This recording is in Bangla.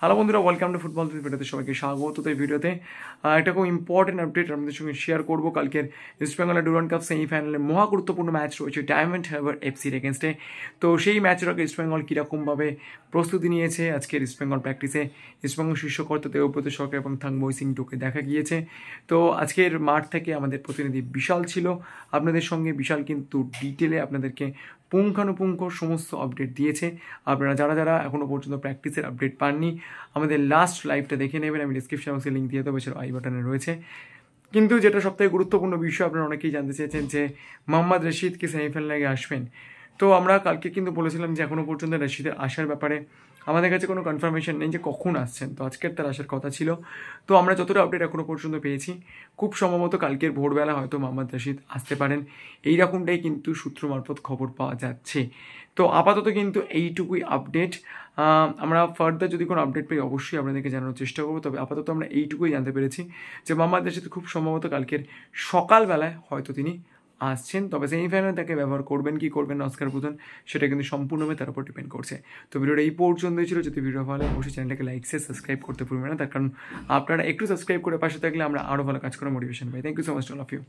হ্যালো বন্ধুরা, ওয়েলকাম টু ফুটবল ভিডিওতে সবাইকে স্বাগত। তো এই ভিডিওতে একটা খুব ইম্পর্টেন্ট আপডেট আপনাদের সঙ্গে শেয়ার করবো। কালকের ইস্ট বেঙ্গলের ডুরান্ড কাপ সেমিফাইনালে মহা গুরুত্বপূর্ণ ম্যাচ রয়েছে ডায়মন্ড হারবার এফসির এগেনস্টে। তো সেই ম্যাচের আগে ইস্ট বেঙ্গল কীরকমভাবে প্রস্তুতি নিয়েছে, আজকের ইস্ট বেঙ্গল প্র্যাকটিসে ইস্ট বেঙ্গল শীর্ষকর্তা দেবব্রত সরকার এবং থাংবই সিং টোকে দেখা গিয়েছে। তো আজকের মাঠ থেকে আমাদের প্রতিনিধি বিশাল ছিল আপনাদের সঙ্গে। বিশাল কিন্তু ডিটেলে আপনাদেরকে পুঙ্খানুপুঙ্খ সমস্ত আপডেট দিয়েছে। আপনারা যারা যারা এখনও পর্যন্ত প্র্যাকটিসের আপডেট পাননি, আমাদের লাস্ট লাইভটা দেখে নেবেন। আমি ডিসক্রিপশন বক্সে লিঙ্ক দিয়ে দেবো, এছাড়া আই বাটনে রয়েছে। কিন্তু যেটা সবথেকে গুরুত্বপূর্ণ বিষয়, আপনারা অনেকেই জানতে চেয়েছেন যে মোহাম্মদ রশিদ কি সেমিফাইনালে আসবেন। তো আমরা কালকে কিন্তু বলেছিলাম যে এখনও পর্যন্ত রশিদের আসার ব্যাপারে আমাদের কাছে কোনো কনফার্মেশন নেই যে কখন আসছেন। তো আজকের তার আসার কথা ছিল। তো আমরা যতটা আপডেট এখনও পর্যন্ত পেয়েছি, খুব সম্ভবত কালকের ভোরবেলা হয়তো মোহাম্মদ রশিদ আসতে পারেন, এইরকমটাই কিন্তু সূত্র মারফত খবর পাওয়া যাচ্ছে। তো আপাতত কিন্তু এইটুকুই আপডেট। আমরা ফার্দার যদি কোনো আপডেট পাই অবশ্যই আপনাদেরকে জানানোর চেষ্টা করবো। তবে আপাতত আমরা এইটুকুই জানতে পেরেছি যে মোহাম্মদ রশিদ খুব সম্ভবত কালকের সকালবেলায় হয়তো তিনি আসছেন। তবে সেমিফাইনালে তাকে ব্যবহার করবেন কি করবেন না অস্কার প্রধান, সেটা কিন্তু সম্পূর্ণভাবে তার উপর ডিপেন্ড করছে। তো ভিডিওটা এই পর্যন্তই ছিল। যদি ভিডিও ভালো লাগে অবশ্যই চ্যানেলটাকে লাইক শেয়ার সাবস্ক্রাইব করতে ভুলবেন না, তার কারণ আপনারা একটু সাবস্ক্রাইব করে পাশে থাকলে আমরা আরও ভালো কাজ করার মোটিভেশন পাই। Thank you so much all of you.